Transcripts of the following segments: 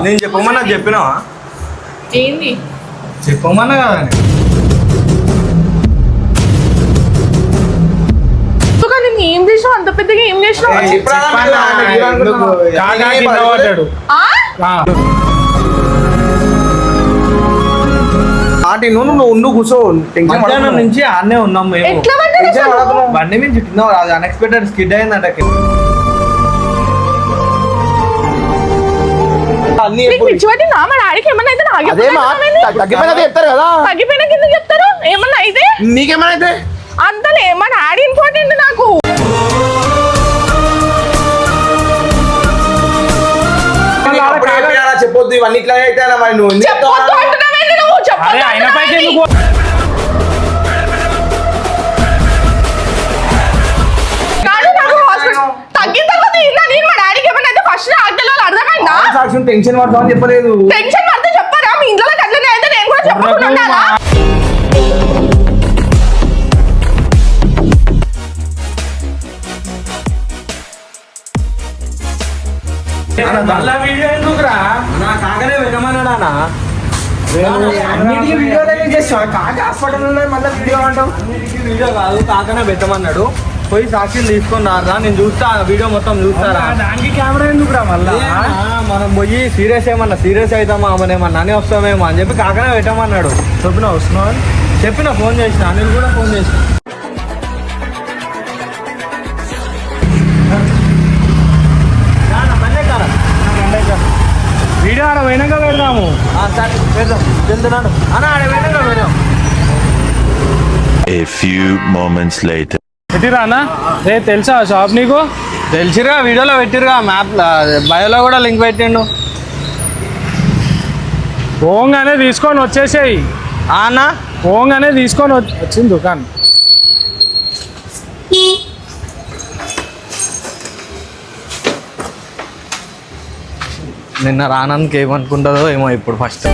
నేను చెప్పమన్నా చెప్పినావా? ఏంది చెప్పమన్నా కదా. ఏం చేసినావు? అంత పెద్దగా ఏం చేసినావు? నువ్వు కూర్చో. మధ్యాహ్నం నుంచి ఆడనే ఉన్నాం మేము. బండి నుంచి కింద అన్ఎక్స్పెక్టెడ్ స్కిడ్ అయిందంట. తగ్గిపోయినా కింద చెప్తారు ఏమన్నా అయితే నీకేమన్నా అయితే అంతలే మా డాడీ ఇంపార్టెంట్ నాకు. చెప్పొద్దు ఇవన్నీ ఇట్లా అయితే మరి నువ్వు తగ్గిన తర్వాత నేను మా డాడీకి ఏమన్నా అయితే ఫస్ట్ అర్థమైందా? టెన్షన్ పడతామని చెప్పలేదు. టెన్షన్ పడితే చెప్పరా? మీ ఇంట్లో అట్లనే అయితే నేను కూడా చెప్పకుండా వీడియో ఎందుకురా? నా కాకనే పెట్టమన్నాడా? అన్నిటికీ వీడియోలే చేస్తా. కాక హాస్పిటల్ మళ్ళీ వీడియో అంటాం. అన్నిటికీ వీడియో కాదు, కాకనే పెట్టమన్నాడు. పోయి సాక్షులు తీసుకొని రా, నేను చూస్తా వీడియో మొత్తం చూస్తారా. దానికి కెమెరా ఎందుకురా? మళ్ళీ మనం పోయి సీరియస్ అవుతామా ఏమన్నా అని వస్తామేమో అని చెప్పి కాకనే పెట్టమన్నాడు. చెప్పిన వస్తున్నావు అని చెప్పిన, ఫోన్ చేసిన, నేను కూడా ఫోన్ చేసిన. వీడియో ఆడ పోయినాక పెడదాము. పెడదాం వెళ్తున్నాడు అన్న, ఆడ పోయినాక పెడదాం. A few moments later. పెట్టిరా అన్న? రే తెలుసా షాప్ నీకు? తెలిసిరుగా, వీడియోలో పెట్టిరుగా, మ్యాప్ బయోలో కూడా లింక్ పెట్టిండు. ఓంగానే తీసుకొని వచ్చేసేయి అన్న. ఓంగానే తీసుకొని వచ్చింది దుకాణం. నిన్న రానందుకు ఏమనుకుంటుందో ఏమో ఇప్పుడు. ఫస్ట్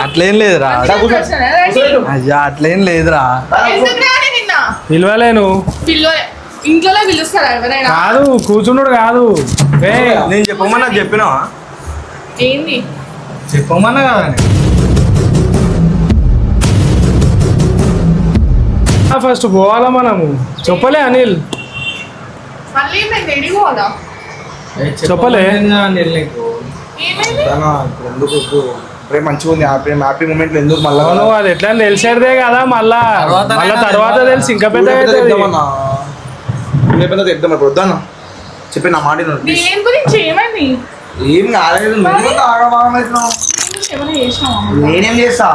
అట్లేం లేదురా, అట్లేం లేదురా. పిలవలేను ఇంట్లో పిలుస్తారా ఎవరైనా? కాదు, కూర్చున్నాడు కాదు. నేను చెప్పమన్నా చెప్పినావా? ఏంది చెప్పమన్నా కదా. ఫస్ట్ పోవాలా మనము? చెప్పలే అనిల్, మళ్ళీ మేము రెడీ పోవాలా? చెప్పలే. మంచిగా ఉంది హ్యాపీ మూమెంట్ ఎందుకు మళ్ళీ? నువ్వు అది ఎట్లా తెలిసేదే కదా, మళ్ళా తర్వాత తెలిసి ఇంకా పెద్ద తెద్దాం. ఇప్పుడు వద్దాను చెప్పి నా మాట దేని గురించి ఏమైంది? ఏం కాలేదు. నేనేం చేస్తా?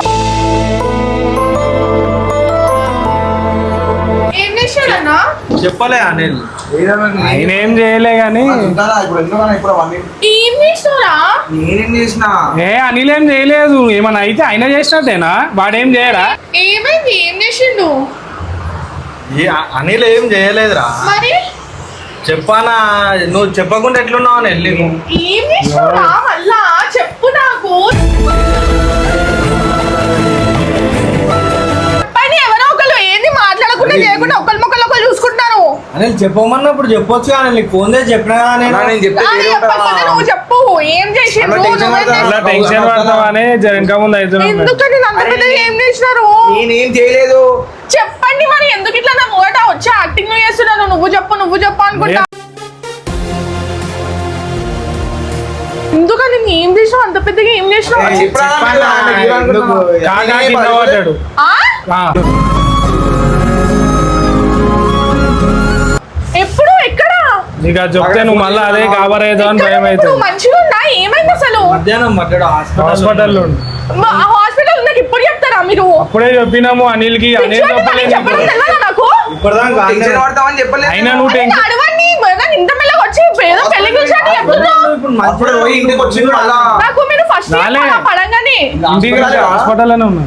ఏం చేశాడన్నా? చెప్పలే అనిల్, ఆయన ఏం చేయలే గాని. ఏం చేసినారా? నేనేం చేసినా? అనిల్ ఏం చేయలేదు. ఏమన్నా అయితే ఆయన చేసినట్టేనా? వాడేం చేయడా? ఏమైంది? ఏం చేసిండు? అనిల్ ఏం చేయలేదురా. మరి చెప్పానా? నువ్వు చెప్పకుండా ఎట్లున్నావు అని వెళ్ళి. ఏం చేసినావురా? మళ్ళా చెప్పు నాకు. చేయకుండా ఒకరి మొక్కలు ఒకరు చూసుకుంటాను. అనిల్ చెప్పమన్నప్పుడు చెప్పొచ్చు కానీ నీకు ఫోన్ చేసి చెప్పినా. నువ్వు చెప్పు ఏం చేసి టెన్షన్ పడతావని ఇంకా ముందు అవుతున్నావు. ఎందుకని ఏం చేసినారు? నేనేం చేయలేదు. చెప్పండి మరి, ఎందుకు ఇట్లా నా మూట వచ్చి యాక్టింగ్ చేస్తున్నాను? నువ్వు చెప్పు అనుకుంటా. ఎందుకని ఏం చేసినావు? అంత పెద్దగా ఏం చేసినావు? ఎప్పుడు ఎక్కడ నీకు అది చెప్తే నువ్వు మళ్ళీ అదే కాబరేదో అని భయం అవుతుంది. మంచిగా ఉందా? ఏమైంది అసలు? మధ్యాహ్నం హాస్పిటల్లో హాస్పిటల్ నాకు ఇప్పుడు చెప్తారా మీరు? అప్పుడే చెప్పినాము అనిల్ కి. అనిల్ నాకు అయినా నువ్వు ఇంత మెల్లగా వచ్చి ఏదో పెళ్లి నాకు మీరు ఫస్ట్ పడంగానే ఇంటికి హాస్పిటల్లోనే ఉన్నా.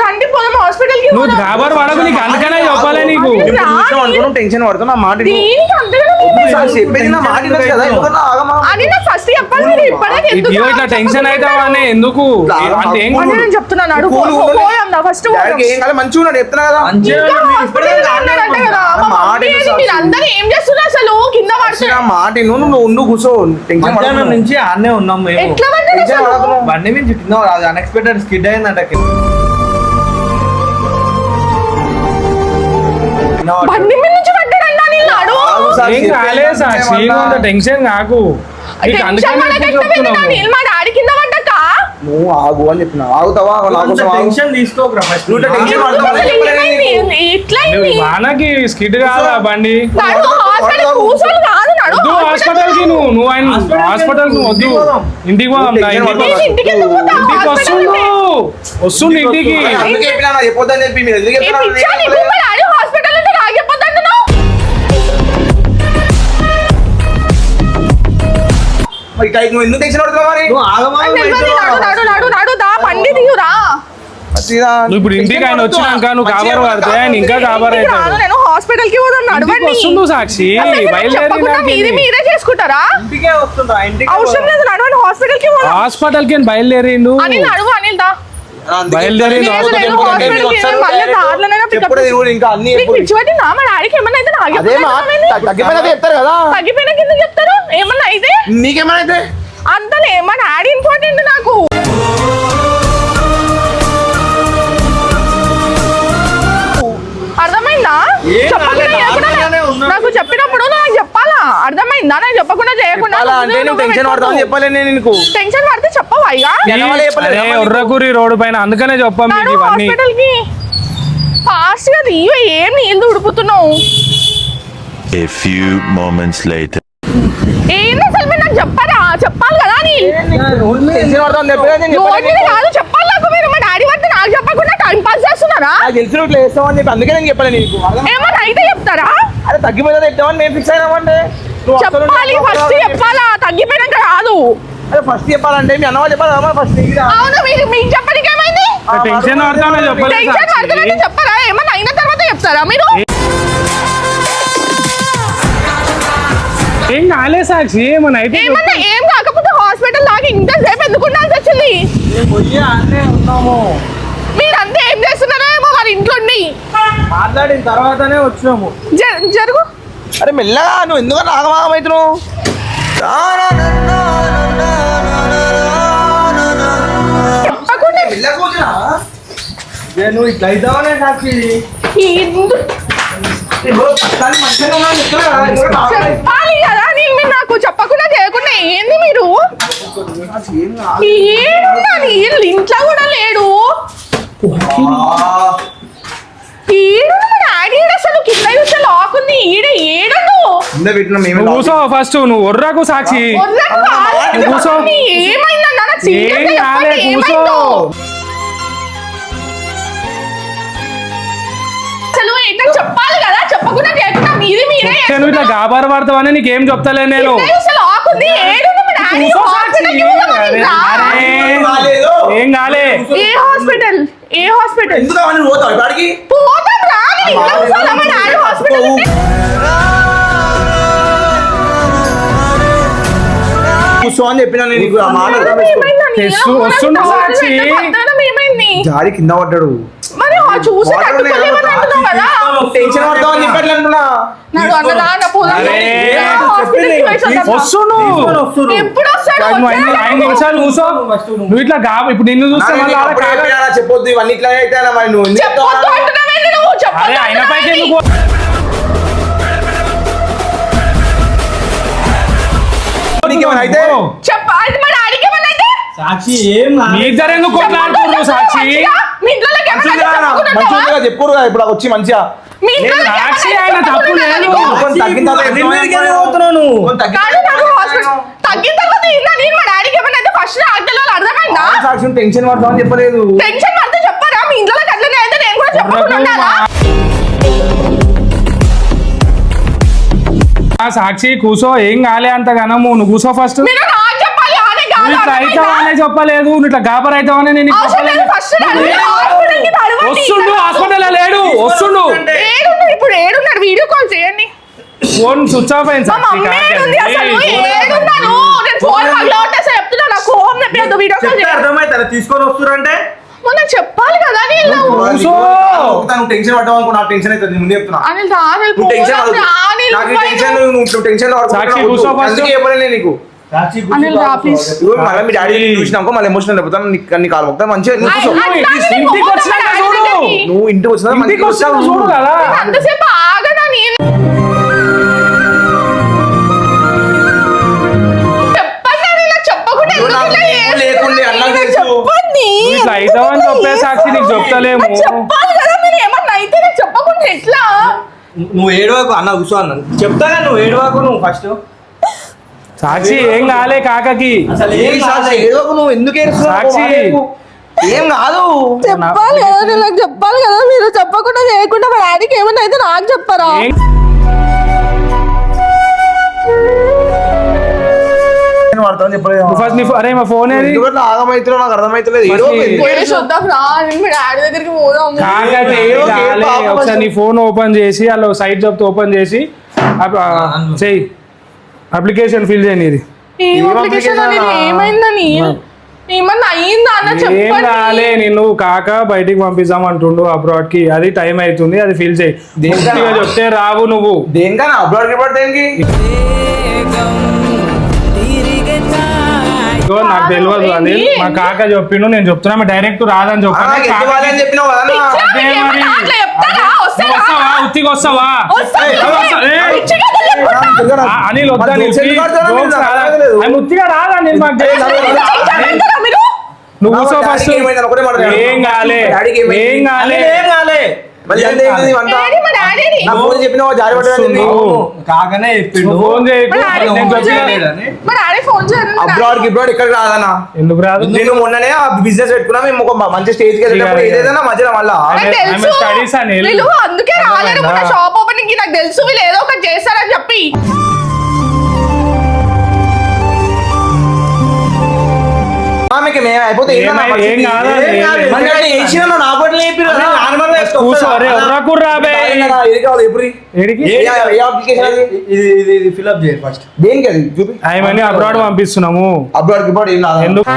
రండి పోదాం హాస్పిటల్ కి. నువ్వు గాబర్ పడకు, నీకు అందుకనే చెప్పాలి నీకు. నీకు టెన్షన్ పడుతున్నా మాట దీనికి అంతేగాని మీరు చెప్పేది నా మాట వినొచ్చు కదా, ఎందుకన్నా ఆగమా? అని నాకు ఫస్ట్ చెప్పాలి మీరు ఇప్పటికే ఎందుకు ఇదిగో ఇట్లా టెన్షన్ అవుతావా అని ఎందుకు అంటే ఏం అని నేను చెప్తున్నాను అడుగు పోయాం నా ఫస్ట్ డాడీకి ఏం కాదు, మంచిగా ఉన్నాడు చెప్తున్నా కదా. మీరందరూ ఏం చేస్తున్నారు అసలు కింద నా పడుతున్నారు మాట విను, నువ్వు కూర్చో. టెన్షన్ మధ్యాహ్నం నుంచి ఆడనే ఉన్నాం మేము. ఎట్లా పడ్డారు టెన్షన్ అసలు? పడకు. బండి మీద చుట్టినాం, అది అన్ఎక్స్పెక్టెడ్ స్కిడ్ అయిందంట. బండి మీద నుంచి పడ్డాడంట నీళ్ళు ఏం కాలే సాక్షి అంత టెన్షన్ కాకు నీకు అందుకని ఎక్కువ చెప్తున్నాము. నీళ్ళు మా డాడీ కింద పడ్డాక నువ్వు ఆగు అని చెప్పిన. ఆగుతావా? నా కోసం ఆగు. టెన్షన్ తీసుకోకరా ఫస్ట్. నువ్వు ఇట్లా టెన్షన్ పడుతున్నావు అని చెప్పలేదు నీకు. ఇట్లా నువ్వు వానకి స్కిడ్ కాదా బండి హాస్పిటల్ కూర్చొని కాదు నాడు వద్దు హాస్పిటల్ కి నువ్వు ఆయన హాస్పిటల్ కి వద్దు ఇంటికి పోదాం దా, ఇంటికి పోదాం. ఇంటికి ఎందుకు పోతావు? ఇంటికి వస్తుండు ఇంటికి అందుకే చెప్పినా నాకు చెప్పొద్దని చెప్పి మీరు ఎందుకు ఏ చెప్తున్నారు? పిచ్చా నీకు? మా డాడీ హాస్పిటల్ అంటే నాకు చెప్పొద్దంటున్నావు? మరి ఇక నువ్వు ఎందుకు టెన్షన్ పడుతున్నావు మరి? నువ్వు ఆగమా నాకు తెలియదు. నాడు దా బండి దిగురా సీదా. నువ్వు ఇప్పుడు ఇంటికి ఆయన వచ్చినాక నువ్వు కాబర్ పడితే ఆయన ఇంకా కాబర్ ఇంటికి అవుతాడు రాను, నేను హాస్పిటల్ కి పోదాం ఇంటికి నడవండి వస్తుండు సాక్షి అసలు మీరు బయలుదేరి చెప్పకుండా మీది మీరే చేసుకుంటారా? ఇంటికే వస్తుండ్రా, ఇంటికే అవసరం లేదు నడవండి హాస్పిటల్ కి పోదాం హాస్పిటల్ కి బయలుదేరిండు అనిల్ నడువు అనిల్ దా అందుకే బయలుదేరి లేదు, హాస్పిటల్ లేదు, పోతే హాస్పిటల్ మీరు కి ఒకసారి మళ్ళీ దారిలోనైనా pick up ఎప్పుడు తిరుగుడు ఇంకా అన్ని నీకు ఎప్పుడు. పిచ్చి పట్టిందా? మా డాడీకి ఏమన్నా అయితే నాకు అదే మా తగ్గిపోయినది చెప్తారు కదా. తగ్గిపోయినా కింద చెప్తారు ఏమన్నా అయితే నీకేమైనా అయితే అంతలే మా డాడీ ఇంపార్టెంట్ నాకు అర్థమైందా? ఏం చెప్పకుండా కాలేదు, చేయకుండా నార్మల్గానే ఉన్నాడు. నాకు చెప్పినప్పుడు నాకు చెప్పాలా? అర్థమైందా? నాకు చెప్పకుండా చేయకుండా అలా అంటే నువ్వు టెన్షన్ పడతావు చెప్పలే నేను నీకు. టెన్షన్ పడితే చెప్పవా ఇక ఎనవాళ్ళు చెప్పలేదు, ఎనవాళ్ళు ఉర్రకూరి రోడ్డు పైన అందుకనే చెప్పాం మీకు నాడు ఇవన్నీ హాస్పిటల్ కి ఫాస్ట్ గా తీయో ఏం నీళ్ళు ఉడుపుతున్నావు A few moments later. ఏంది అసలు మీరు నాకు చెప్పారా? చెప్పాలి కదా నీ టెన్షన్ పడతావు చెప్పలేదు నేను రోడ్ చెప్పలేదు మీద నీకు. కాదు చెప్పాలి నాకు మీరు మా డాడీ పడితే నాకు చెప్పకుండా టైం పాస్ చేస్తున్నారా? నాకు తెలిసిన ఇట్లా చేస్తామని చెప్పి అందుకే నేను చెప్పలే నీకు. అర్థం- ఏమన్నా అయితే చెప్తారా? అరే తగ్గిపోయిందా చెప్తామని నేను ఫిక్స్ అయినామంటే నువ్వు అసలు చెప్పాలి ఫస్ట్ చెప్పాలా తగ్గిపోయినాక కాదు అరే ఫస్ట్ చెప్పాలంటే మీ అన్నవాళ్ళు చెప్పాలి ఫస్ట్ నీకు రా. అవును మీకు చెప్పడానికి ఏమైంది? టెన్షన్ పడతానే చెప్పలేదు టెన్షన్ పడుతుందంటే సాక్షి చెప్పారా? ఏమన్నా అయిన తర్వాత చెప్తారా మీరు? ఏం కాలే సాక్షి ఏమన్నా అయితే ఏమన్నా ఏం కాకపోతే హాస్పిటల్ లాగా ఇంతసేపు ఎందుకు ఉండాల్సి వచ్చింది? మేము పోయి ఆడనే ఉన్నాము. మీరంతా ఏం చేస్తున్నారో ఏమో మరి ఇంట్లో ఉండి. మాట్లాడిన తర్వాతనే వచ్చినాము. జరుగు అరే మెల్లగా నువ్వు ఎందుకన్నా ఆగమాగమవుతున్నావు? చెప్పకుండా మెల్లగా కూర్చున్నా. నువ్వు ఇట్లా అవుతావనే సాక్షి. ఎందుకు కానీ మంచిగానే ఉన్నాను చెప్తున్నా కదా, ఎందుకంటే ఆగలేదు. చెప్పాలి కదా మీరు నాకు చెప్పకుండా చేయకుండా ఏంది మీరు? ఏమున్నా నీళ్ళు ఇంట్లో కూడా లేడు. ఈడు మా డాడీ అసలు కింద చూస్తే లాక్ ఉంది. ఏడను కింద పెట్టిన మేమే నువ్వు కూర్చో ఫస్ట్ నువ్వు ఒర్రకు సాక్షి వదలకు కాదు. నువ్వు కూర్చో. ఏమైందన్న నాకు serious గా ఏం కాలే చెప్పండి, కూర్చో ఏమైందో? అసలు ఏంటో చెప్పాలి కదా చెప్పకుండా చేయకుండా మీది మీరే నువ్వు ఇట్లా గాబారు పడతావని నీకేం చెప్తలే నేను కింద చూస్తే లాక్ ఉంది. ఏడును మా డాడీ కూర్చో హాస్పిటల్కి సాక్షి. పోదామని రా. అరే, కాలేదు. ఏం కాలే ఏ హాస్పిటల్? ఏ హాస్పిటల్? ఎందుకు అవన్నీ పోతావు ఇప్పటికి? పోతాం రా. నేను ఇంట్లో కూర్చోవాలా? మా డాడీ హాస్పిటల్ ఉంటే? కూర్చో అని చెప్పినా నేను నీకు ఆ మాట అర్థం చేసుకో. ఏమైందా? తెస్సు, నీలో వస్తుండు కూడా సాక్షి. మధ్యాహ్నం ఏమైంది? జారి కింద పడ్డాడు. మరి చూసి వాటర్ తట్టుకోలేమని అంటున్నావు కదా? టెన్షన్ పడతావు అని చెప్పి అట్లా అంటున్నా. నాడు అన్నదా అన్న పోదాం. అరే, హాస్పిటల్కి పోయి వద్దాం. వస్తుండు ఎప్పుడు వస్తాడు? నువ్వు ఐదు నిమిషాలు కూర్చో నువ్వు ఇట్లా ఇప్పుడు నిన్ను చూస్తే నాకు మళ్ళీ నీకు ఆడ అప్పుడే కాదు. చెప్పినా చెప్పొద్దు ఇవన్నీ ఇట్లా అయితే మరి నువ్వు ఎందుకు చెప్పొద్దు చెప్తావు? అంటున్నావేంటి నువ్వు? చెప్పొద్దు అరే ఆయన పైకి అంటున్నావేంటి? ఎందుకు నీకేమైనా అయితే? అది మా డాడీకి ఏమన్నా అయితే? సాక్షి ఏం మీ ఇద్దరు ఎందుకు కొట్లాడుతున్నారు సాక్షి మంచిగా? మీ ఇంట్లో మంచిగా చెప్పురు కదా ఇప్పుడు వచ్చి మంచిగా మీ ఇంట్లో సాక్షి ఆయన తప్పు లేదు కొంచెం తగ్గిన తర్వాత అన్ని చెప్తావా? మీదకెళ్ళి పోతున్నావు నువ్వు. కొంచెం తగ్గిన కాదు నాకు హాస్పిటల్ తగ్గిన తర్వాత ఏందా? నేను మా డాడీకి ఏమన్నా అయితే ఫస్ట్ ఆటలో అర్థమైందా? సాక్షి టెన్షన్ పడతావు అని చెప్పలేదు. టెన్షన్ పడితే చెప్పారా? మీ ఇంట్లో అట్లనే అయితే నేను కూడా చెప్పకుండా ఉండాలా? ఆ సాక్షి కూసో ఏం కాలే అంత గనము నువ్వు కూసో ఫస్ట్ మీరు నాకు చెప్పాలి ఆనే కాదు నువ్వు ఇట్లా అర్థమైందా? అవుతావనే చెప్పలేదు నువ్వు ఇట్లా గాబర్ అవుతావనే నేను నీకు అవసరం లేదు చెప్పలేదు. ఫస్ట్ హాస్పిటల్కి నడవండి. వస్తుండు హాస్పిటల్ లేడు వస్తుండు ఏడున్నాడు ఇప్పుడు ఏడున్నాడు వీడియో కాల్ చేయండి ఫోన్ స్విచ్ ఆఫ్ అయింది మా మమ్మీ ఏడుంది అసలు ఏడున్నాను నేను ఫోన్ హగ్లో ఉంటేసే చెప్తున్నా నాకు హోమ్ తెప్పియద్దు వీడియో కాల్ చేయండి అర్థమైతే తీసుకొని వస్తురంటే మనం చెప్పాలి కదా నేను టెన్షన్ పడ్డావు అనుకో నాకు టెన్షన్ అవుతుంది ముందు చెప్తున్నా అనిల్ రానిల్ నువ్వు టెన్షన్ నాకు టెన్షన్ నువ్వు టెన్షన్ సాక్షి కూర్చో first. అందుకే చెప్పలే నీకు అనిల్ రా ప్లీజ్ మళ్ళీ మీ డాడీ చూసినాకో మళ్ళీ ఎమోషనల్ అయిపోతాను నీ కాలు మొక్తా మంచిగా నువ్వు కూర్చో. ఇంటికి వచ్చినాక చూడు నువ్వు ఇంటికి వచ్చినా ఇంటికి వచ్చినాక చూడు కదా అంతసేపు ఆగదా నేను చెప్పండి ఇలా చెప్పకుండా ఎందుకు ఇలా లేకుండే అన్నకు తెలుసు. చెప్పండి ఇట్లా అవుతావని చెప్పే సాక్షి నీకు చెప్తలేము చెప్పాలి కదా మీరు ఏమన్నా అయితే నాకు చెప్పకుండా ఎట్లా నువ్వు ఏడవకు అన్న కూర్చో అన్నాను చెప్తాగా నువ్వు ఏడవకు నువ్వు ఫస్ట్ సాక్షి ఏం కాలే కాకకి అసలు ఏం సాక్షి ఏడవకు నువ్వు ఎందుకు ఏడుస్తున్నావు? సాక్షి. ఏం కాదు చెప్పాలి కదా నేను నాకు చెప్పాలి కదా మీరు చెప్పకుండా చేయకుండా మా డాడీకి ఏమన్నా అయితే నాకు చెప్పారా ఏం- నేను వాడతాను చెప్పలేదు నువ్వు ఫస్ట్ నీ అరే మా ఫోన్ ఏది ఎందుకంటే ఆగమైతే నాకు అర్థమైతలేదు ఏడవకు, ఫస్ట్ ఎందుకు ఏడుస్తున్నావు? చూద్దాం రా నేను మీ డాడీ దగ్గరికి పోదాం కాకకి ఏం కాలే ఒకసారి నీ ఫోన్ ఓపెన్ చేసి అలా సైట్ చెప్తే ఓపెన్ చేసి చెయ్యి అప్లికేషన్ ఫిల్ చేయని ఇది ఏం అప్లికేషన్ అనేది ఏమైందని ఏమన్నా అయ్యిందా అన్న ఏం చెప్పండి కాలే నిన్ను కాక బయటికి పంపిద్దాం అంటుండు అబ్రాడ్ కి అది టైం అవుతుంది అది ఫిల్ చేయి పూర్తిగా చెప్తే రావు నువ్వు దేనికన్నా అబ్రాడ్ రిపోర్ట్ దేనికి ఇదిగో నాకు తెలియదు అనిల్ మా కాక చెప్పిండు నేను చెప్తున్నా డైరెక్ట్ రాదని చెప్పాను నాకు ఎందుకు వాళ్ళని చెప్పినావు కదా అన్న? పిచ్చా, మీకు ఏమన్నా అట్లా చెప్తారా? వస్తే రా. వస్తావా ఉత్తికి వస్తావా వస్తా, ఏయ్, పిచ్చిగా చెప్తా. అనిల్ వద్దా మరి నీకు? జోక్స్ ఎందుకు ఆడతారా మీరు? జోక్స్ నాకు రాదా? అర్థం ఆయన ఉత్తిగా రాదా నేను మాకు తెలియదు. చేస్తారా మీరు నువ్వు నా కూర్చో డాడీకి ఫస్ట్ ఏమైంది అని ఒకటే మాట అడిగాను. ఏం కాలే డాడీకి ఏమైంది? ఏం కాలే ఏం కాలే మళ్ళీ అంతే ఏంది ఇవంతా? డాడీ మా డాడీని నా ఫోన్ చెప్పినావు జారి పడ్డా నువ్వు కాకనే చెప్పిండు నువ్వు ఫోన్ చేయకు మా డాడీ నేను ఫోన్ చెప్పినా చేయండి మా డాడీ ఫోన్ చేయండి అబ్రాడ్ గిబ్రాడ్ ఇక్కడికి రాదన్నా ఎందుకు రాదు నేను మొన్ననే ఆ బిజినెస్ పెట్టుకున్నా మేము ఒక మంచి స్టేజ్ కి వెళ్ళినప్పుడు ఇక- ఏదైనా మధ్యలో మళ్ళా నాకు ఆమె తెలుసు స్టడీస్ అని వెళ్ళు. వీళ్ళు అందుకే రాలేదు మొన్న అర్థమైందా? షాప్ ఓపెనింగ్ కి నాకు తెలుసు వీళ్ళు ఏదో ఒకటి చేస్తారని చెప్పి ఆమెకి మేము అయిపోతే ఏందన్నా ఏం పరిస్థితి? కాదా? ఏం కాదు. ఏం మరి నేను వేసినా నువ్వు నా బట్టలు వేపిరు కదా, నార్మల్ గా వేసుకో. కూర్చో అరే ఒర్రకు రాబే అన్నా, ఏది కావాలి ఎప్పుడు ఏడికి ఏ అప్లికేషన్ అది ఇది ఫిల్అప్ చేయండి ఫస్ట్ దేనికి అది చూపి ఆయమని అబ్రాడ్ పంపిస్తున్నాము అబ్రాడ్ గిబ్రాడ్ ఏం రాదా? ఎందుకు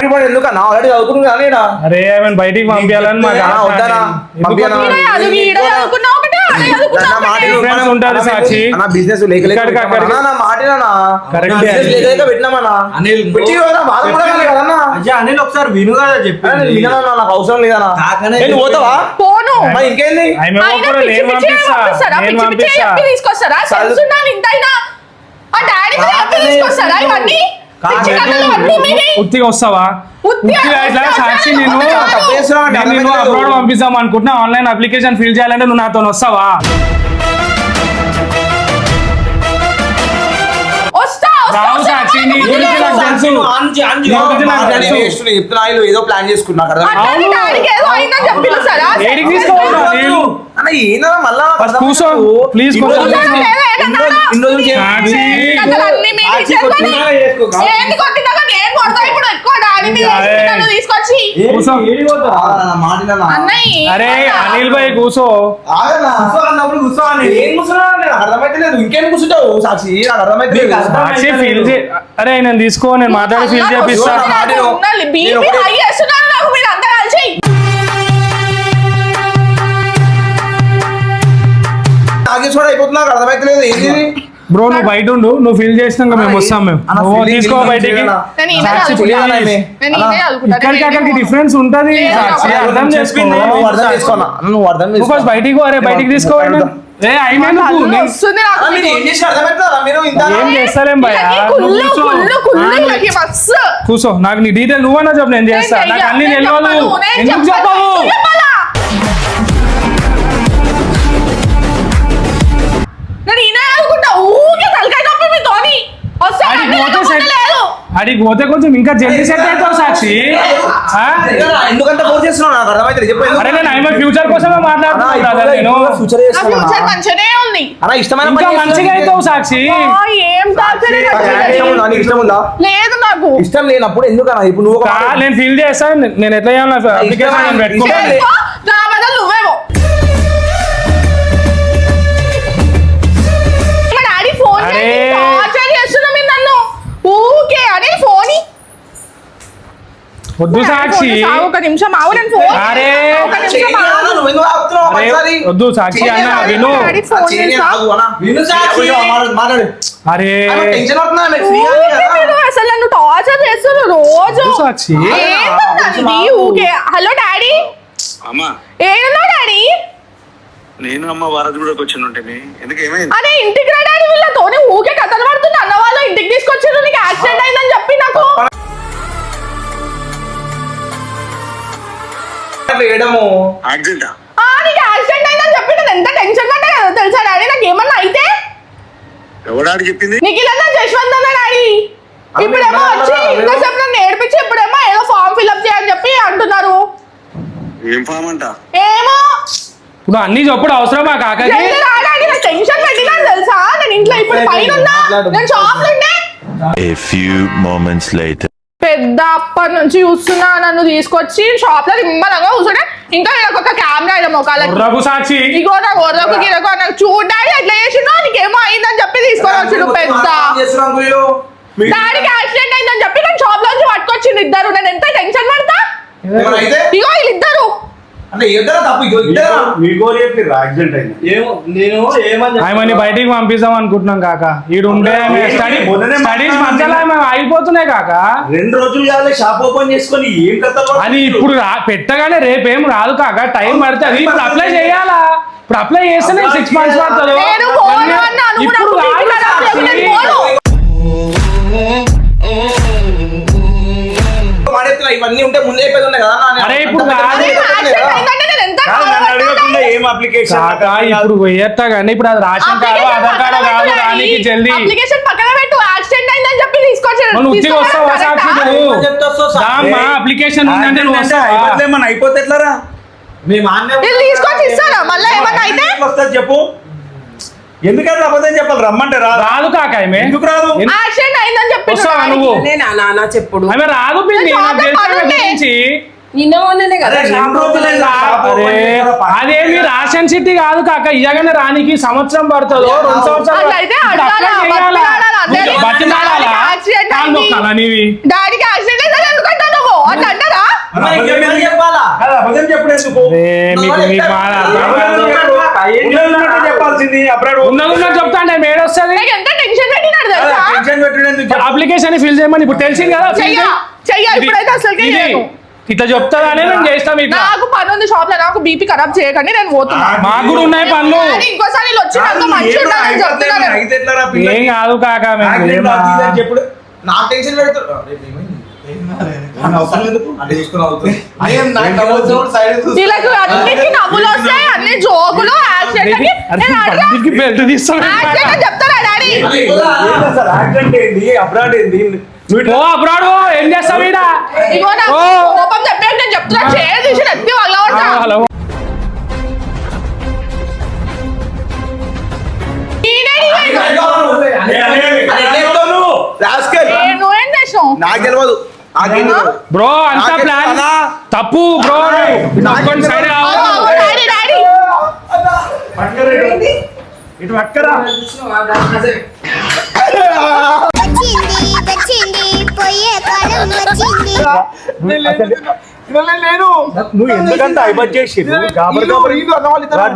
గిబ్రాడ్ ఎందుకన్నా ఆల్రెడీ చదువుకున్నా కానీ ఈడ. అరే ఆమెను బయటికి పంపించాలని మాకు ఆ, ఆశ. వద్దానా? ఎందుకు పంపియాలా? వద్దు? అది వీడియో చదువుకున్నా ఒకటే ఆడ చదువుకున్నా నా మాట ఒకటే. విను. Difference ఉంటుంది సాక్షి. అన్న బిజినెస్ లేక లేక ఇక్కడికి పెట్టినామన్నా. అక్కడికి. అన్న, నా మాట వినన్నా. Correct నా business ఏ. లేక లేక పెట్టినామన్నా. అనిల్ పెట్టి కదా, బాధ కూడా కాదు కదన్నా. అయ్యా అనిల్ ఒకసారి విను కదా అరే, చెప్పి నేను విననన్నా, నాకు అవసరం లేదన్నా కాకనే ఏ, నువ్వు పోతావా పోను మరి ఇంకేంది ఆమె అయినా కూడా పిచ్చి నేను పిచ్చి పంపిస్తా పంపిస్తారా? నేను పిచ్చి పిచ్చి పంపిస్తా చెప్పి తీసుకొస్తారా తెలుసున్నాను ఇంతైనా ఆ డాడీ మీద చెప్పి తీసుకొస్తారా ఇవన్నీ పిచ్చి కథలు అన్నీ మీవి. ఉత్తిగా వస్తావా ఉత్తిగా ఉత్తిగా ఇట్లా వస్తా, సాక్షి వస్తా, నేను వస్తా. తప్పు చేస్తున్నావు అంటే నేను అర్థమైతే లేదు. అబ్రాడ్ పంపిస్తాం అనుకుంటున్నా ఆన్లైన్ అప్లికేషన్ ఫిల్ చేయాలంటే నువ్వు నాతో వస్తావా వస్తా రావు సాక్షి నీ గురించి నాకు తెలుసు నీ గురించి నాకు తెలుసు. నేను చెప్తున్నా వీళ్ళు ఏదో ప్లాన్ చేసుకున్నా నాకు అర్థమైంది. అట్లా అవును. డాడీకి ఏదో అయిందని చెప్పి సరా ఏడికి తీసుకోవాలా నేను అన్న ఏందన్నా మళ్ళా నాకు ఫస్ట్ అర్థమైతే కూర్చో. లేదు. ప్లీజ్ ఇన్ని కూర్చో. రోజులు కూర్చో. ఇన్ని రోజులు సాక్షి. కథలన్నీ మీరు సాక్షి చేసుకొని కొట్టినాగా చేసుకో. ఏంది కొట్టినాక నేను కొడతా ఇప్పుడు ఎక్కువ డాడీ మీద అరే. నన్ను తీసుకొచ్చి కూర్చో. ఆగన్నా, మాట వినన్నా. అన్నయ్య అరే అనిల్ భాయ్ కూర్చో ఆగన్నా. కూర్చో అన్నప్పుడు కూర్చో అని ఏం కూర్చున్నా నాకు అర్థమైతే లేదు ఇంకేం కూర్చుంటావు సాక్షి నాకు అర్థమైతే లేదు. సాక్షి ఫిల్ చే అరే నేను తీసుకో నేను మాట్లాడి ఫిల్ చేపిస్తా నా మాట విను. బీపీ నేను ఒకటే- హై చేస్తున్నాను నాకు మీరు అంతా కలిసి తాగేసి అయిపోతున్నా నాకు అర్థమైతే లేదు ఏంది బ్రో నువ్వు బయట ఉండు నువ్వు ఫిల్ చేసినాక మేము వస్తాం మేము అన్న, నువ్వు feeling తీసుకో feeling బయటికి చేయనా? నేను ఇదే సాక్షి అనుకుంటా. తెలియదా ఈమె? నేను ఇదే అనుకుంటా. ఇక్కడికి అక్కడికి డిఫరెన్స్ ఉంటది లేదు, సాక్షి లేదు, అర్థం చేసుకో నువ్వు అర్థం చేసుకోనా నువ్వు అర్థం నువ్వు చేసుకో ఫస్ట్ బయటికి అరే బయటికి తీసుకోవాలి ఏ అయినా కళ్ళు నేను వస్తుంది నాకు అన్న, మీరు ఏం చేసి అర్థమవుతుందా మీరు ఇంత ఏం చేస్తలేం భయ వీళ్ళకి కుళ్ళు కుళ్ళు కుళ్ళు వీళ్ళకి మస్తు. కూర్చో నాకు నీ డీటెయిల్ నువ్వన్నా చెప్పు నేను చేస్తా నేను నాకు అన్ని నేను తెలియదు చెప్పను, నేను ఎందుకు చెప్పను, చెప్పవు నువ్వు చెప్పాలా? నేను ఈయన అనుకుంటా ఊరికే తలకాయ నొప్పి మీ తోని వస్తే ఆడికి అన్నీ పోతే అనుకుంటా సెట్ లేదు. ఆడికి పోతే కొంచెం ఇంకా జల్దీ సెట్ అవుతావు సాక్షి ఆ? ఎందుకంత ఫోర్స్ చేస్తున్నావు నాకు అర్థమైతే చెప్పు ఎందుకు? అరే నేను ఆయన ఫ్యూచర్ కోసమే అన్న, మాట్లాడుతున్నా ఇప్పుడు brother నేను ఇప్పుడు ఫ్యూచర్ నా చేస్తున్నా ఫ్యూచర్ మంచిగానే ఉంది అన్న ఇష్టమైన ఇంకా పని మంచిగా చేస్తున్నా. అవుతావు సాక్షి ఆ, ఏం తాకరే నాకు ఇష్టం ఉందా? నీకు ఇష్టం ఉందా లేదు నాకు. ఇష్టం లేనప్పుడు ఎందుకన్నా ఇప్పుడు నువ్వు ఒక మాట- నేను ఫీల్ చేస్తాను, నేను ఎట్లా చేయాలి అప్లికేషన్ పెట్టుకుంటా. చేసుకో, నా బదులు నువ్వేమో. మా డాడీ ఫోన్ అరే. చేసి టార్చర్ చేస్తున్నా మీరు నన్ను. ఊకే అని ఫోన్ వద్దు సాక్షి, ఒక నిమిషం ఆవు, నేను ఫోన్ అరే. ఒక నిమిషం చెయ్యి ఆగు. అన్నా, నువ్వు ఎందుకు ఆపుతున్నావు అరే, ఒకసారి? వద్దు సాక్షి అన్న విను. డాడీ ఫోన్ చెయ్యి చేసా. ఆగు అన్నా. విను సాక్షి. మాట్లాడు అరే ఆమె టెన్షన్ అవుతున్నా ఆమె ఫ్రీ ఊకే మీరు అసలు నన్ను టార్చర్ చేస్తున్నారు రోజు. వద్దు సాక్షి. ఏంటండి ఊకే. హలో డాడీ, అమ్మా ఏడున్నావు డాడీ? నేను అమ్మ వారధుడికి వచ్చి ఉంటేనే ఎందుకు ఏమైంది? అరే ఇంటికి రా డాడీ, వీళ్ళతోనే ఊకే కథలు పడుతున్నా. అన్న వాళ్ళు ఇంటికి తీసుకొచ్చారు, నీకు యాక్సిడెంట్ అయిందని చెప్పి నాకు. వేయడము యాక్సిడెంటా? నీకు యాక్సిడెంట్ అయిందని చెప్పి నేను ఎంత టెన్షన్ పడ్డా కదా తెలుసా డాడీ. నాకు ఏమన్నా అయితే ఎవడాడు చెప్పింది? నిఖిల్ అన్న జశ్వంత్ అన్న డాడీ. ఇప్పుడేమో వచ్చి ఇంకోసేపు నన్ను ఏడిపించి ఇప్పుడేమో ఏదో ఫామ్ ఫిల్అప్ చేయని చెప్పి అంటున్నారు. ఏం ఫామ్ అంట? ఏమో ఇప్పుడు అన్ని చెప్పుడు అవసరమా కాకకి? జల్దీ రా డాడీ, నాకు టెన్షన్ పెట్టినా తెలుసా. నేను ఇంట్లో ఇప్పుడు పైన ఉన్నా, నేను షాప్ ఉండే. A few moments later. పెద్ద అప్పటి నుంచి చూస్తున్నా నన్ను తీసుకొచ్చి షాప్ లో నిమ్మలంగా కూర్చుంటే ఇంకా నేను ఒక కెమెరా ఇలా మొక్కలకి రఘు సాక్షి ఇగో నా గొర్రెకు గిరకు నాకు చూడాలి ఎట్లా చేసిండో నీకేమో అయిందని చెప్పి తీసుకొని వచ్చిండు పెద్ద డాడీకి యాక్సిడెంట్ అయిందని చెప్పి నేను షాప్ లోంచి పట్టుకొచ్చిండు ఇద్దరు. నేను ఎంత టెన్షన్ పడతా. అయితే ఇగో వీళ్ళిద్దరు అంటే ఇద్దరు తప్పు ఇద్దరు ఏమో నేను ఏమని ఆమెని బయటికి పంపిస్తాం అనుకుంటున్నాం కాక. ఈడు ఉంటే స్టడీస్ మధ్యలో ఆమె ఆగిపోతున్నాయి కాక. 2 రోజులు కాలే షాప్ ఓపెన్ చేసుకొని ఏం కథలు అది ఇప్పుడు పెట్టగానే రేపేం రాదు కాక, టైం పడుతుంది. ఇప్పుడు అప్లై చేయాలా? ఇప్పుడు అప్లై చేస్తేనే 6 months పడుతుంది. నేను పోను అన్నా, నువ్వు ఇప్పుడు నాకు కాదు టికెట్ సాక్షి. నేను పోను. ఇవన్నీ ఉంటే ముందే అయిపోయి ఉన్నాయి కదా అన్న. అరే ఇప్పుడు కాదు అరే, యాక్సిడెంట్ అయిందంటే నేను ఎంత నన్ను అడగకుండా ఏం అప్లికేషన్ కాక, ఇప్పుడు పోయేస్తా కానీ ఇప్పుడు అది రేషన్ కార్డు ఆధార్ కార్డు కాదు రానికి జల్దీ. అప్లికేషన్ పక్కన పెట్టు. యాక్సిడెంట్ అయిందని చెప్పి తీసుకొచ్చారు. నువ్వు ఉద్యోగం వస్తావా సాక్షి? నువ్వు చెప్తా వస్తావు సార్. రామ్మా, అప్లికేషన్ ఉందంటే నువ్వు వస్తావా? ఏమన్నా అయిపోతే ఎట్లారా? మీ మాన్య వీళ్ళు తీసుకొచ్చి ఇస్తారా మళ్ళీ ఏమన్నా అయితే? వస్తుంది చెప్పు. ఎందుకంటే అబద్ధం చెప్పాలి, రమ్మంటే రాదు. రాదు కాక ఆమె. ఎందుకు రాదు? యాక్సిడెంట్ అయిందని చెప్పి వస్తావా నువ్వు? నానా చెప్పుడు ఆమె రాదు పిన్ని, నేను నాకు తెలిసిన పనుంది. గురించి. నిన్న మొన్ననే కదా అరే, 2 రోజులే కదా షాప్ ఓపెన్ అరే చేశారా? అదేమి రాషన్ సిటీ కాదు కాక, ఇయ్యగానే రానికి సంవత్సరం పడుతుందో 2 సంవత్సరాలు. అట్లయితే ఇప్పుడు అడగాలా, అప్లై చేయాలా? బతిలాడాలా, అందరినీ? బతిలాడాలా? డాడీకి యాక్సిడెంట్ కాలు అయింది. మొక్కాలా నీవి? డాడీకి యాక్సిడెంట్ అయిందని ఎందుకంటా నువ్వు అట్లా అంటారా? మరి ఇంకేం చెప్పాలా? అదే అబద్ధం చెప్పడం ఎందుకు? అరే, మీకు మాట అర్థం కాదు. ఉన్నది చెప్పాల్సింది. అప్పుడు ఉన్నది చెప్తా అంటే మేడ వస్తుంది. నీకు ఎంత టెన్షన్ పెట్టినాడు తెలుసా? టెన్షన్ పెట్టడం ఎందుకు? అప్లికేషన్ ఫిల్ చేయమని ఇప్పుడు తెలిసింది కదా. fill చెయ్య, చేయి. చెయ్య, ఇప్పుడైతే అసలుకే ఇది చేయను. ఇట్లా చెప్తానే నేను చేస్తాం. ఇట్లా నాకు పని ఉంది షాప్ లో, నాకు బీపీ ఖరాబ్ చేయకండి, నేను పోతున్నా. మాకు కూడా ఉన్నాయి పనులు. డాడీ, ఇంకోసారి వీళ్ళు వచ్చి నాతో మంచిగా ఉండాలని చెప్తున్నాను నేను. అయితే ఎట్లారా పిల్ల? ఏం కాదు కాక మేము యాక్సిడెంట్ అది ఇది అని చెప్పుడు. నాకు టెన్షన్ పెడుతున్నా అవసరం ఎందుకు అంటే తీసుకుని అవుతుంది వీళ్ళకి అన్నిటికీ నవ్వులు వస్తాయి, అన్ని జోకులు. యాక్సిడెంట్ అని నేను అడగా. బెల్ట్ తీస్తాను. యాక్సిడెంట్ అని చెప్తారా డాడీ? ఏంటి అసలు యాక్సిడెంట్ ఏంది? అబ్రాడ్ ఏంది? నువ్వు ఇట్లా ఓ అబ్రాడ్ ఏం చేస్తావు ఈడ? ఇగో నాకు ఓ. కోపం చెప్పేది నేను చెప్తున్నా. చేయాలి తీసి ఎత్తి వల్లవడతా. హలో నువ్వేం చేసావు? నాకు తెలియదు నాకేం తెలియదు బ్రో అంతా ప్లాన్ తప్పు బ్రో. సైడ్ డాడీ డాడీ ఇటు పక్కరా. వచ్చింది పోయే కాలం వచ్చింది. నువ్వు ఎందుకంటే అయిపోయి చేసి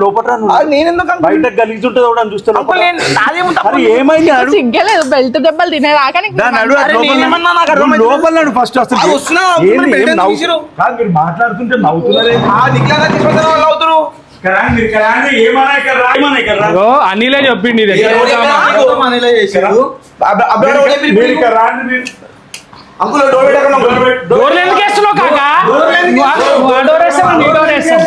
లోపల బయట గలీజ్ ఉంటుంది కూడా చూస్తున్నావు. మరి ఏమైంది అడుగు. సిగ్గలేదు బెల్ట్ దెబ్బలు తినేదాకా నీకు దాన్ని అడుగు. లోపల నడు ఫస్ట్ అసలు ఏంది? ఏం నవ్వు? కాదు, మీరు మాట్లాడుతుంటే నవ్వుతున్నారే. అవుతున్నారు బ్రో అనిలే చెప్పిండి ఇది ఎక్కడ పోతామా? మనీలో చేసారు. అంకుల్ డోర్ పెట్టకుండా డోర్లు ఎందుకు వేస్తున్నావు కాక? నువ్వు ఆ డోర్ వేస్తావు, నీ డోర్ వేస్తావు.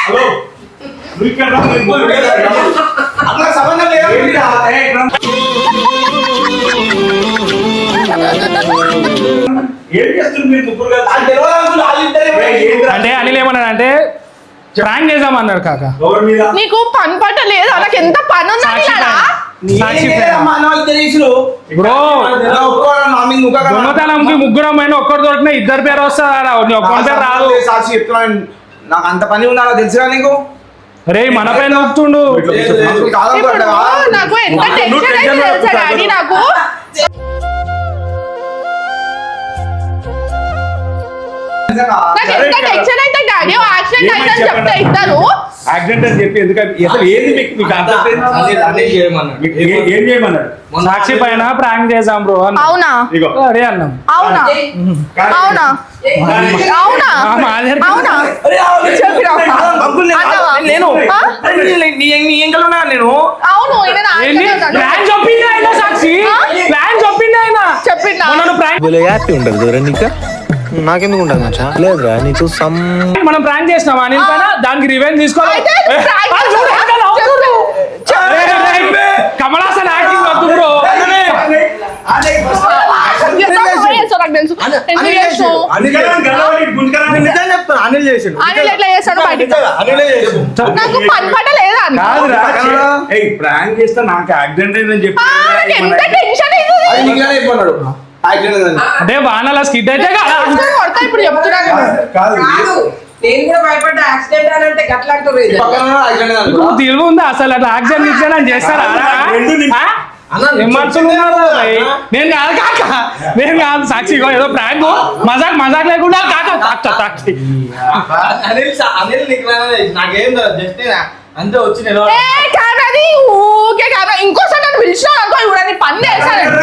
హలో నువ్వు ఇక్కడ రా. అక్కడ సంబంధం లేదు ఏం చేస్తుంది మీరు ముగ్గురు కలిసి? నాకు తెలియదు అంకుల్ వాళ్ళిద్దరే ఏంద్రా? అంటే అనిల్ ఏమన్నాడు అంటే ప్రాంక్ చేద్దామన్నాడు కాక. ఎవరి మీద? నీకు పని పట్ట లేదు, నాకు ఎంత పని ఉందని సాక్షి లేదా? సాక్షి బ్రో దొంగతనం దొంగతనంకి ముగ్గురం అయినా ఒక్కరు దొరికినా ఇద్దరు పేరు వస్తారా ఒక్కరి పేరు రాదు. సాక్షి చెప్తున్నాను, నాకు అంత పని ఉందా తెలుసురా నీకు? రే మన పైన నొప్పుతుండు. ఇప్పుడు నాకు ఎంత టెన్షన్ అయితే తెలుసా డాడీ నాకు. నాకు ఎంత టెన్షన్ అయితే డాడీ యాక్సిడెంట్ అయిందని చెప్తే ఇద్దరు. యాక్సిడెంట్ అని చెప్పి ఎందుకంటే అసలు ఏంది మీకు అర్థం ఏం చేయమన్నాడు? సాక్షి పైన ప్రాంక్ చేసాం బ్రో అన్న. అవునా ఇగో అరే అన్నాం. అవునా అవునా అవునా అవునా చెప్పిరా అన్నవా? నేను ఆ? నీ ఎంకల్ ఉన్నా నేను. అవును ఈయన నా ఏంది? ఆన్సర్ అన్నాడు. ప్లాన్ చెప్పింది ఆయన సాక్షి. ప్లాన్ చెప్పింది ఆయన. చెప్పిందా? మనం ప్రాంక్ నాకెందుకు ఉండదు మచ్చా లేదురా నీకు మనం ప్రాంక్ చేసినాం అనిల్ పైన, దానికి రివెంజ్ తీసుకోవాలి. అయితే prank కమల్ హాసన్ యాక్టింగ్ వద్దు బ్రో. నాకు తెలుసు ఎందుకు చేసావు? నిజం చెప్తాను, అనిల్ చేసిండు. అనిల్ ఎట్లా చేస్తాడు బయటికి? అనిలే చేసిండు. నాకు పని పట్ట లేదా అనుకో. కాదురా ప్రాంక్ చేస్తా నాకు యాక్సిడెంట్ అయిందని చెప్పి నాకు ఎంత టెన్షన్ అది నీకు చెప్పన్నాడు యాక్సిడెంట్ అయిందని. అంటే వానల స్కిడ్ అయితే కదా. కొడతా ఇప్పుడు చెప్తున్నాను. కాదు నేను కూడా భయపడ్డా యాక్సిడెంట్ అని అంటే గట్లా అంటారు ఇది. పక్కన ఉన్నాడు, యాక్సిడెంట్ అయింది అనుకో. తెలివి ఉందా అసలు అట్లా యాక్సిడెంట్ ఇచ్చానని చేస్తారా? ఏం మనుషులు ఉన్నారు భయ్? నేను కాదు కాక, నేను కాదు సాక్షి. ఏదో ప్రాంక్ మజాక్ లేకుండా కాక సాక్షి. అనిల్ నీకు నాకేం జస్ట్ అంతే వచ్చి నేను కెమెరాది ఊకే కెమెరా ఇంకోసారి నన్ను పిలిచినా అనుకో ఇప్పుడు పని చేస్తాను.